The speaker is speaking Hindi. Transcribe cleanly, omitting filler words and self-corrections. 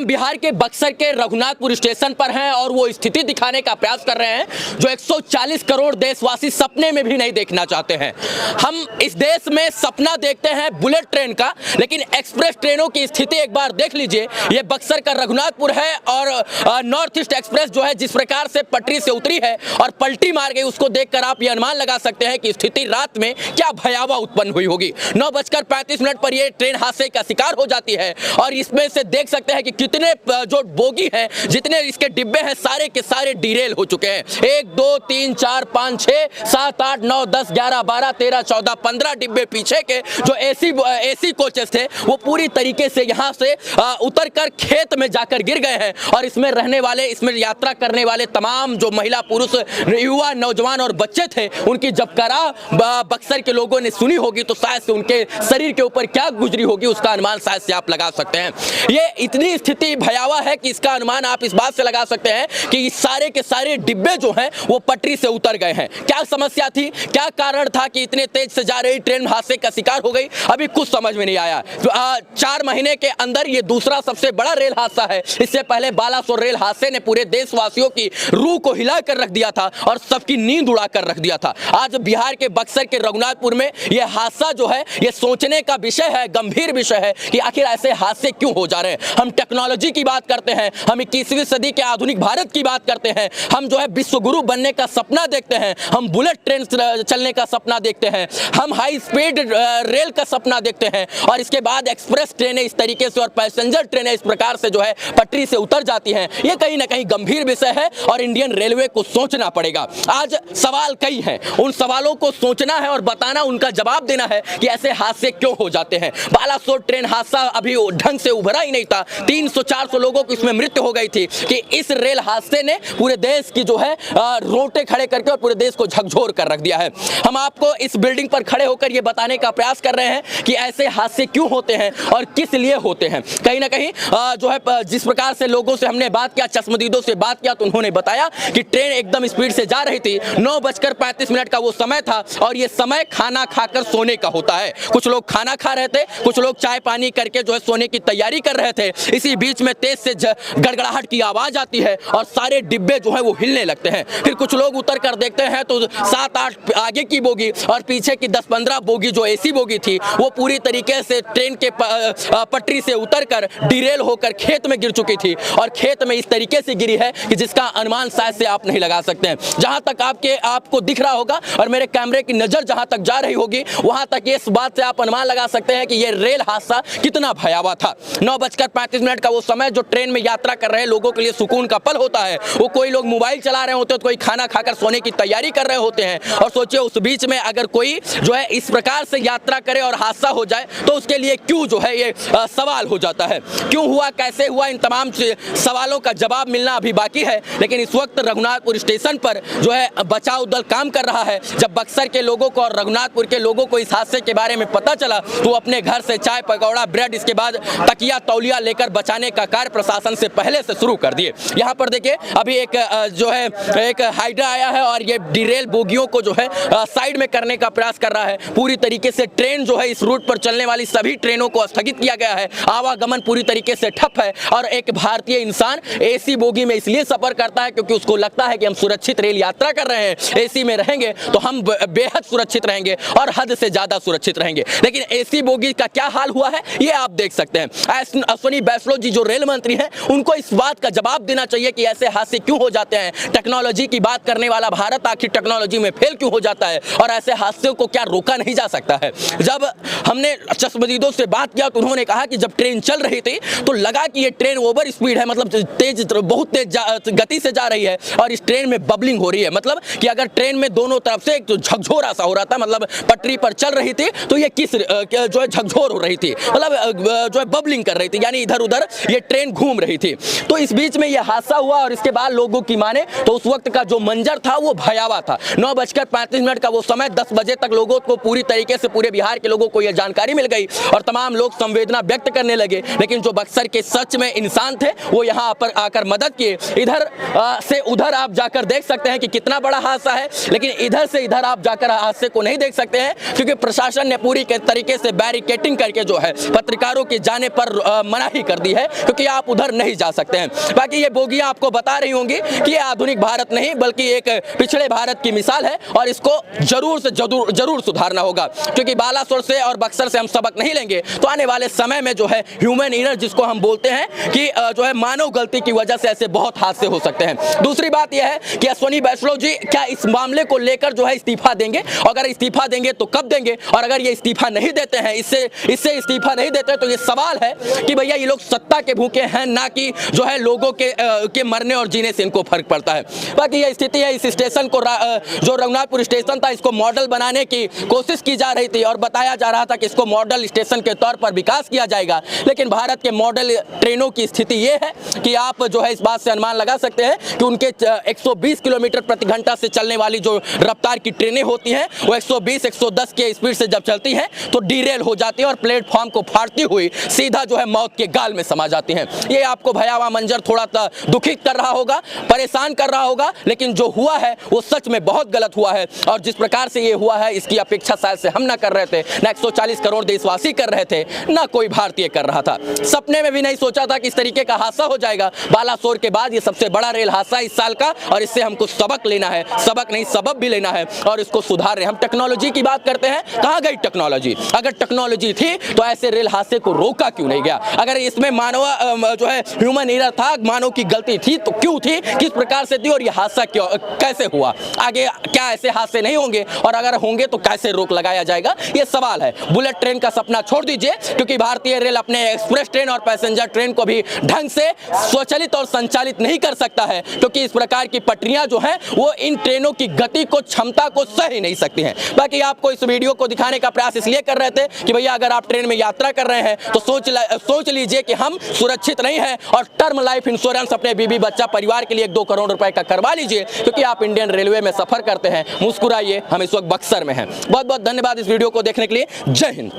बिहार के बक्सर के रघुनाथपुर स्टेशन पर हैं और वो स्थिति दिखाने का प्रयास कर रहे हैं जो 140 करोड़ देशवासी सपने में भी नहीं देखना चाहते हैं। हम इस देश में सपना देखते हैं बुलेट ट्रेन का, लेकिन एक्सप्रेस ट्रेनों की स्थिति एक बार देख लीजिए। ये बक्सर का रघुनाथपुर है और नॉर्थ ईस्ट एक्सप्रेस जो है जिस प्रकार से पटरी से उतरी है और पलटी मार गई, उसको देखकर आप ये अनुमान लगा सकते हैं कि स्थिति रात में क्या भयावह उत्पन्न हुई होगी। 9:35 पर ये ट्रेन हादसे का शिकार हो जाती है और इसमें से देख सकते हैं कि कितने जो बोगी हैं, जितने इसके डिब्बे हैं, सारे के सारे डिरेल हो चुके हैं। 1 2 3 4 5 6 7 8 9 10 11 12 13 14 15 डिब्बे पीछे के जो एसी कोचेस थे वो पूरी तरीके से यहाँ से उतर कर खेत में जाकर गिर गए हैं और इसमें रहने वाले, इसमें यात्रा करने वाले तमाम जो महिला पुरुष युवा नौजवान और बच्चे थे, उनकी जब करा बक्सर के लोगों ने सुनी होगी तो शायद से उनके शरीर के ऊपर क्या गुजरी होगी उसका अनुमान शायद से आप लगा सकते हैं। ये इतनी स्थिति भयावह है कि इसका अनुमान आप इस बात से लगा सकते हैं कि सारे के सारे डिब्बे जो हैं वो पटरी से उतर गए हैं। क्या समस्या थी, क्या कारण था कि इतने तेज से जा रही ट्रेन हादसे का शिकार हो गई, अभी कुछ समझ में नहीं आया। 4 महीने के अंदर ये दूसरा सबसे बड़ा रेल हादसा है। इससे पहले बालासोर रेल हादसे ने पूरे देशवासियों की रूह को हिला कर रख दिया था और सबकी नींद उड़ा कर रख दिया था। आज बिहार के बक्सर के रघुनाथपुर में यह हादसा जो है ये सोचने का विषय है, गंभीर विषय है कि आखिर ऐसे हादसे क्यों हो जा रहे हैं। हम टेक्नोलॉजी की बात करते हैं, हम 21वीं सदी के आधुनिक भारत की बात करते हैं, हम जो है विश्व गुरु बनने का सपना देखते हैं, हम बुलेट ट्रेन चलने का सपना देखते हैं, हम हाई स्पीड रेल का सपना देखते हैं और इसके बाद एक्सप्रेस ट्रेनें इस तरीके से और पैसेंजर ट्रेनें इस प्रकार से जो है पटरी से उतर जाती हैं। ये कहीं ना कहीं गंभीर विषय है और इंडियन रेलवे को सोचना पड़ेगा। आज सवाल कई हैं, उन सवालों को सोचना है और बताना, उनका जवाब देना है कि ऐसे हादसे क्यों हो जाते हैं। बालासोर ट्रेन हादसा अभी ढंग से उभरा ही नहीं था, 300-400 लोगों की इसमें मृत्यु हो गई थी कि इस रेल हादसे ने पूरे देश की जो है रोटे खड़े करके और पूरे देश को झकझोर कर रख दिया है। हम आपको इस बिल्डिंग पर खड़े होकर ये बताने का प्रयास कर रहे हैं कि ऐसे हादसे क्यों होते हैं और किस लिए होते हैं। कहीं ना कहीं जो है जिस प्रकार से लोगों से हमने बात किया, चश्मदीदों से बात किया, तो उन्होंने बताया कि ट्रेन एकदम स्पीड से जा रही थी। 9:35 का वो समय था और ये समय खाना खाकर सोने का होता है। कुछ लोग खाना खा रहे थे, कुछ लोग चाय पानी करके जो है सोने की तैयारी कर रहे थे। इसी बीच में तेज से गड़गड़ाहट की आवाज आती है और सारे डिब्बे जो है वो हिलने लगते हैं। फिर कुछ लोग उतर कर देखते हैं तो 7-8 आगे की बोगी और पीछे की 10-15 बोगी जो एसी बोगी थी वो पूरी तरीके से ट्रेन के पटरी से उतरकर डिरेल होकर खेत में गिर चुकी थी और खेत में इस तरीके से गिरी है कि जिसका अनुमान शायद से आप नहीं लगा सकते हैं। जहां तक आपको दिख रहा होगा और मेरे कैमरे की नजर जहां तक जा रही होगी वहां तक इस बात से आप अनुमान लगा सकते हैं कि यह रेल हादसा कितना भयावह था। 9:35 का वो समय जो ट्रेन में यात्रा कर रहे लोगों के लिए सुकून का पल होता है। वो कोई लोग मोबाइल चला रहे होते हैं तो कोई खाना खाकर सोने की तैयारी कर रहे होते हैं और सोचिए उस बीच में अगर कोई जो है इस प्रकार से यात्रा करे और हादसा हो जाए तो उसके लिए क्यों जो है ये सवाल हो जाता है। क्यों हुआ, कैसे हुआ, इन तमाम सवालों का जवाब मिलना अभी बाकी है। लेकिन इस वक्त रघुनाथपुर स्टेशन पर जो है बचाव दल काम कर रहा है। जब बक्सर के लोगों को और रघुनाथपुर के लोगों को इस हादसे के बारे में पता चला तो अपने घर से चाय पकौड़ा ब्रेड, इसके बाद तकिया तौलिया लेकर बचाने का कार्य प्रशासन से पहले से शुरू कर दिए। यहाँ पर देखिए अभी एक जो है एक हाइड्रा आया है और ये डिरेल बोगियों को जो है साइड में करने का प्रयास कर रहा है। पूरी तरीके से ट्रेन जो है इस रूट पर चलने वाली सभी ट्रेनों को स्थगित किया गया है। आवागमन पूरी तरीके से ठप है और एक भारतीय इंसान एसी बोगी में इसलिए सफर करता है क्योंकि उसको लगता है कि हम सुरक्षित रेल यात्रा कर रहे हैं, एसी में रहेंगे तो हम बेहद सुरक्षित रहेंगे और हद से ज्यादा सुरक्षित रहेंगे। लेकिन एसी बोगी का क्या हाल हुआ है ये आप देख सकते हैं। अश्विनी वैष्णव जी जो रेल मंत्री हैं उनको इस बात का जवाब देना चाहिए कि ऐसे हादसे क्यों हो जाते हैं। टेक्नोलॉजी की बात करने वाला भारत आखिर टेक्नोलॉजी में फेल क्यों हो जाता है और ऐसे हादसों को क्या रोका नहीं जा सकता है। जब हमने चश्मदीदों से बात किया तो उन्होंने कहा कि जब ट्रेन चल रही थी तो लगा कि ये ट्रेन ओवर स्पीड है, मतलब बहुत तेज गति से जा रही है और इस ट्रेन में बबलिंग हो रही है। मतलब कि अगर ट्रेन में दोनों तरफ से एक झकझोर सा हो रहा था, मतलब पटरी पर चल रही थी तो ये किस जो है झकझोर हो रही थी, मतलब जो है बबलिंग कर रही थी, यानी इधर उधर ये ट्रेन घूम रही थी। तो इस बीच में ये हादसा हुआ और इसके बाद लोगों की माने तो उस वक्त का जो मंजर था वो भयावह था। 9:35 का वो समय 10 बजे तक लोगों को पूरी तरीके से, पूरे बिहार के लोगों को यह जानकारी मिल गई और तमाम लोग संवेदना व्यक्त करने लगे। लेकिन जो बक्सर के सच में इंसान थे वो यहाँ पर आकर मदद किए। इधर से उधर आप जाकर देख सकते हैं कि कितना बड़ा हादसा है, लेकिन इधर से इधर आप जाकर हादसे को नहीं देख सकते हैं क्योंकि प्रशासन ने पूरी तरीके से बैरिकेटिंग करके जो है पत्रकारों के जाने पर मनाही कर दी है क्योंकि आप उधर नहीं जा सकते हैं। बाकी ये बोगियां आपको बता रही होंगी कि ये आधुनिक भारत नहीं बल्कि एक पिछड़े भारत की मिसाल है और इसको जरूर सुधारना होगा, क्योंकि बालासोर से और बक्सर से हम सबक नहीं लेंगे तो आने वाले समय में जो है ह्यूमन एरर जिसको हम बोलते हैं कि जो है मानव गलती की वजह से ऐसे बहुत हादसे हो सकते हैं। दूसरी बात यह है कि अश्विनी वैष्णव जी क्या इस मामले को लेकर जो है इस्तीफा देंगे, अगर इस्तीफा देंगे तो कब देंगे, और अगर ये इस्तीफा नहीं देते हैं, इससे इस्तीफा नहीं देते तो ये सवाल है कि भैया ये लोग सत्ता के भूखे हैं ना कि जो है लोगों के मरने और जीने से इनको फर्क पड़ता है। बाकी ये स्थिति है, इस स्टेशन को जो रघुनाथपुर स्टेशन था इसको मॉडल बनाने की कोशिश की जा रही थी और बताया जा रहा था कि इसको मॉडल स्टेशन के तौर पर विकास किया जाएगा, लेकिन भारत के मॉडल ट्रेनों की स्थिति ये है कि आप जो है इस बात से अनुमान लगा सकते हैं कि उनके 120 किलोमीटर प्रति घंटा से चलने वाली जो रफ्तार की ट्रेनें होती हैं वो 120-110 के स्पीड से जब चलती हैं तो डीरेल हो जाती है और प्लेटफॉर्म को फाड़ती हुई सीधा जो है मौत के गाल में समा जाती हैं। ये आपको भयावह मंजर थोड़ा दुखित कर रहा होगा, परेशान कर रहा होगा, लेकिन जो हुआ है वो सच में बहुत गलत हुआ है और जिस प्रकार से ये हुआ है इसकी अपेक्षा शायद से हम ना कर रहे थे, ना 140 करोड़ देशवासी कर रहे थे, ना कोई भारतीय कर रहा था। सपने में भी नहीं सोचा था कि इस तरीके का हादसा हो जाएगा। बालासोर के बाद ये सबसे बड़ा रेल हादसा इस साल का और इससे हमको सबक लेना है, सबक नहीं सबब भी लेना है और इसको सुधार रहे। हम टेक्नोलॉजी की बात करते हैं, कहाँ गई टेक्नोलॉजी? अगर टेक्नोलॉजी थी तो ऐसे रेल हादसे को रोका क्यों नहीं गया? अगर इसमें मानव जो है ह्यूमन एरर था, मानव की गलती थी तो क्यों थी, किस प्रकार से थी और ये हादसा क्यों कैसे हुआ? आगे क्या ऐसे हादसे नहीं होंगे और अगर होंगे तो कैसे रोक लगाया जाएगा, ये सवाल है। बुलेट ट्रेन का सपना छोड़ दीजिए, क्योंकि भारतीय रेल अपने एक्सप्रेस ट्रेन और पैसेंजर ट्रेन को भी ढंग से स्वचालित और संचालित नहीं कर सकता है, क्योंकि इस प्रकार की पटरियां जो हैं वो इन ट्रेनों की गति को, क्षमता को सह ही नहीं सकती हैं। बाकी आपको इस वीडियो को दिखाने का प्रयास इसलिए कर रहे थे कि भैया अगर आप ट्रेन में यात्रा कर रहे हैं तो सोच लीजिए कि हम सुरक्षित नहीं हैं और टर्म लाइफ इंश्योरेंस अपने बीबी बच्चा परिवार के लिए 1-2 करोड़ रुपए का करवा लीजिए, क्योंकि आप इंडियन रेलवे में सफर करते हैं। मुस्कुराइए, हम इस वक्त बक्सर में हैं। बहुत बहुत धन्यवाद इस वीडियो को देखने के लिए। जय हिंद।